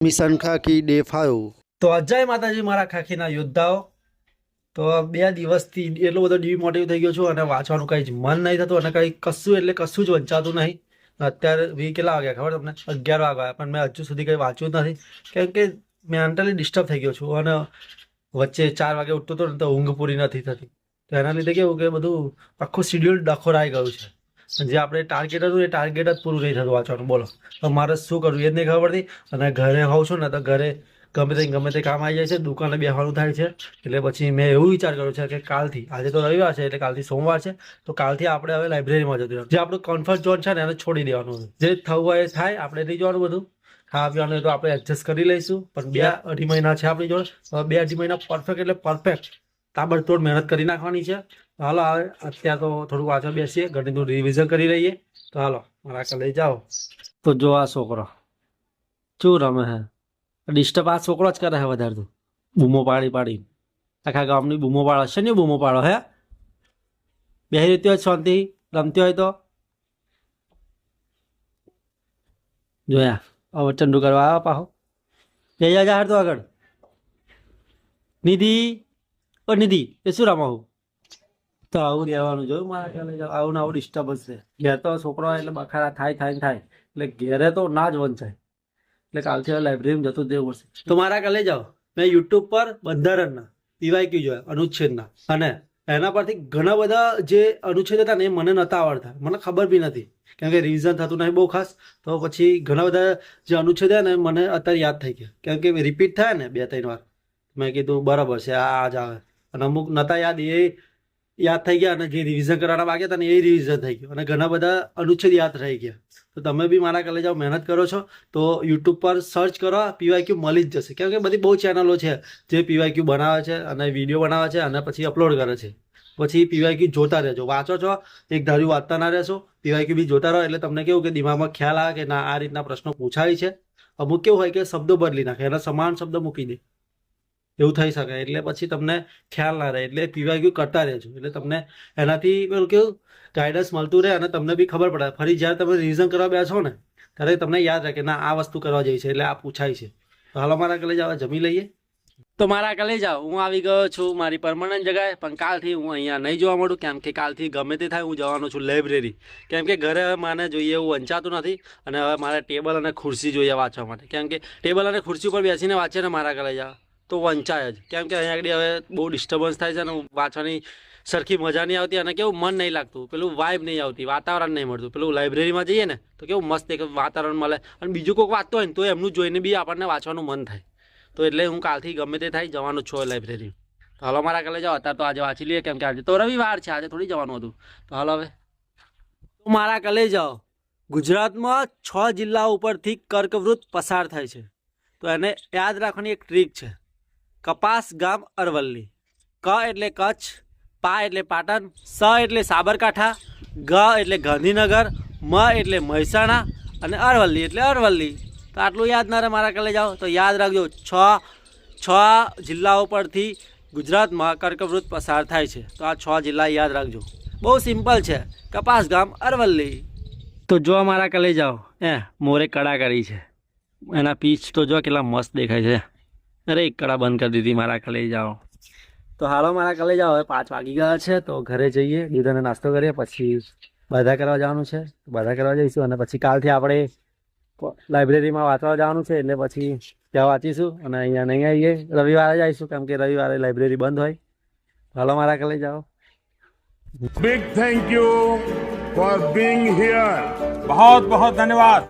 Mission ખાકી day 5। તો જય માતાજી મારા ખાખીના યોદ્ધાઓ। તો 2 દિવસથી એટલો બધો ડિમોટિવ થઈ ગયો છું અને વાંચવાનું કંઈ જ મન નહીં થતું અને કંઈ કશું એટલે કશું જ વંચાતું નહીં। અત્યારે કેટલા વાગ્યા ખબર તમને? 11 વાગ્યા, પણ મેં હજુ સુધી કંઈ વાંચ્યું જ નથી કેમ કે મેન્ટલી ડિસ્ટર્બ થઈ ગયો છું અને વચ્ચે 4 વાગે ઉઠતો હતો ને તો ઊંઘ પૂરી નથી થતી। તો એના લીધે કેવું કે બધું આખું શિડ્યુલ ડખોરાઈ ગયું છે। જે આપણે ટાર્ગેટ હતું એ ટાર્ગેટ જ પૂરું નહીં થતું વાંચવાનું। બોલો તો મારે શું કરવું એ જ નહીં ખબર પડતી। અને ઘરે હોઉં છું ને તો ઘરે ગમે તે કામ આવી જાય છે, દુકાને બેસવાનું થાય છે। એટલે પછી મેં એવું વિચાર કર્યો છે કે કાલથી, આજે તો રવિવાર છે એટલે કાલથી સોમવાર છે, તો કાલથી આપણે હવે લાઇબ્રેરીમાં જતું રહેવાનું। જે આપણું કમ્ફર્ટ ઝોન છે ને એને છોડી દેવાનું। જે થવું હોય એ થાય, આપણે નહીં જોવાનું બધું। ખાવા પીવાનું તો આપણે એડજસ્ટ કરી લઈશું, પણ 2-2.5 મહિના છે આપણી જોડે। 2-2.5 મહિના પરફેક્ટ એટલે પરફેક્ટ તાબડતોડ મહેનત કરી નાખવાની છે। હાલો હવે અત્યારે તો થોડું વાંચવા બેસીએ, ગણિતનું રિવિઝન કરી લઈએ। તો હાલો મારા કાલે જાઓ। તો જો આ છોકરો શું રમે હે, ડિસ્ટર્બ આ છોકરો જ કરે છે વધારે તો, બૂમો પાડી પાડી આખા ગામની બૂમો પાડો છે ને, બૂમો પાડો હે બેહી રહેતી હોય શાંતિ રમતી હોય તો જોયા હવે ચંડુ કરવા આવ્યા પાહો બે જા તો આગળ। નિધિ ઓ નિધિ એ શું રમાવું? તો આવું રહેવાનું જોયું મારા ખ્યાલે, આવું ને આવું ડિસ્ટર્બન્સ છે ઘેર તો છોકરો એટલે બખાડા થાય એટલે ઘેરે તો ના જ વંચાય। એટલે કાલથી હવે લાઇબ્રેરીમાં જતું જ રહેવું પડશે। તો મારા કાલે જાઓ, મેં યુટ્યુબ પર બંધારણના પીવાયક્યુ જોયા, અનુચ્છેદના, અને એના પરથી ઘણા બધા જે અનુચ્છેદ હતા ને એ મને નહોતા આવડતા, મને ખબર બી નથી કેમ કે રિવિઝન થતું નહીં બહુ ખાસ। તો પછી ઘણા બધા જે અનુચ્છેદ ને મને અત્યારે યાદ થઈ ગયા કેમ કે રિપીટ થાય ને 2-3 વાર। મેં કીધું બરાબર છે આ જ આવે, અને અમુક નહોતા યાદ એ યાદ થઈ ગયા, અને જે રિવિઝન કરવાના બાકી હતા ને એ રિવિઝન થઈ ગયું, અને ઘણા બધા અનુચ્છેદ યાદ રહી ગયા। તો તમે બી મારા કાલે જાઓ, મહેનત કરો છો તો યુટ્યુબ પર સર્ચ કરો, પીવાયક્યુ મળી જ જશે કેમ કે બધી બહુ ચેનલો છે જે પીવાયક્યુ બનાવે છે અને વિડીયો બનાવે છે અને પછી અપલોડ કરે છે। પછી પીવાયક્યુ જોતા રહેજો, વાંચો છો એક ધાર્યું વાંચતા ના રહેશો, પીવાયક્યુ બી જોતા રહો એટલે તમને કેવું કે દિમાગમાં ખ્યાલ આવે કે ના આ રીતના પ્રશ્નો પૂછાય છે। અમુક કેવું હોય કે શબ્દો બદલી નાખે, એના સમાન શબ્દ મૂકી દે, એવું થઈ શકે, એટલે પછી તમને ખ્યાલ ના રહે। એટલે પીવાયક્યુ કરતા રહેજો એટલે તમને એનાથી પેલું કેવું ગાઈડન્સ મળતું રહે અને તમને બી ખબર પડે। ફરી જ્યારે તમે રિવિઝન કરવા બેસો ને ત્યારે તમને યાદ રહે કે ના આ વસ્તુ કરવા જઈ છે એટલે આ પૂછાય છે। તો હાલો મારા કાલે જાવ, જમી લઈએ। તો મારા કાલે જાઓ, હું આવી ગયો છું મારી પરમનન્ટ જગાએ, પણ કાલથી હું અહીંયા નહીં જોવા મળું કેમ કે કાલથી ગમે તે થાય હું જવાનો છું લાઇબ્રેરી, કેમ કે ઘરે હવે મને જોઈએ એવું વંચાતું નથી અને હવે મારે ટેબલ અને ખુરશી જોઈએ વાંચવા માટે, કેમ કે ટેબલ અને ખુરશી ઉપર બેસીને વાંચે ને મારા કાલે જાઓ તો વંચાય જ, કેમ કે અહીંયા આગળ હવે બહુ ડિસ્ટર્બન્સ થાય છે અને વાંચવાની સરખી મજા નહીં આવતી અને કેવું મન નહીં લાગતું, પેલું વાઇબ નહીં આવતી, વાતાવરણ નહીં મળતું। પેલું લાઇબ્રેરીમાં જઈએ ને તો કેવું મસ્ત એક વાતાવરણ મળે અને બીજું કોઈક વાંચતો હોય ને તો એમનું જોઈને બી આપણને વાંચવાનું મન થાય। તો એટલે હું કાલથી ગમે તે થાય જવાનું છું લાઇબ્રેરી। તો હાલો મારા કાલે જાઓ, અત્યારે તો આજે વાંચી લઈએ કેમ કે આજે તો રવિવાર છે, આજે થોડી જવાનું હતું। તો હાલો હવે તો મારા કાલે જાઓ, ગુજરાતમાં 6 જિલ્લાઓ ઉપરથી કર્કવૃત પસાર થાય છે, તો એને યાદ રાખવાની એક ટ્રીક છે। કપાસ ગામ અરવલ્લી, ક એટલે કચ્છ, પા એટલે પાટણ, સ એટલે સાબરકાંઠા, ગ એટલે ગાંધીનગર, મ એટલે મહેસાણા અને અરવલ્લી એટલે અરવલ્લી। તો આટલું યાદ ના રહે મારા કાલે જાઓ તો યાદ રાખજો, 6 જિલ્લાઓ પરથી ગુજરાતમાં કર્કવૃત પસાર થાય છે, તો આ 6 જિલ્લા યાદ રાખજો, બહુ સિમ્પલ છે, કપાસ ગામ અરવલ્લી। તો જો મારા કાલે જાઓ મોરે કડા કરી છે, એના પીચ તો જો કેટલા મસ્ત દેખાય છે। અરે એક કડા બંધ કરી દીધી મારા કાલે જાઓ। તો હાલો મારા કાલે જાઓ, હવે 5 વાગી ગયા છે તો ઘરે જઈએ, દૂધ અને નાસ્તો કરીએ, પછી બાધા કરવા જવાનું છે, બાધા કરવા જઈશું અને પછી કાલથી આપણે લાઇબ્રેરીમાં વાંચવા જવાનું છે એટલે પછી ત્યાં વાંચીશું અને અહીંયા નહીં આવીએ, રવિવારે જ આવીશું કેમ કે રવિવારે લાઇબ્રેરી બંધ હોય। હાલો મારા કાલે જાઓ। Big thank you for being here. बहुत बहुत धन्यवाद।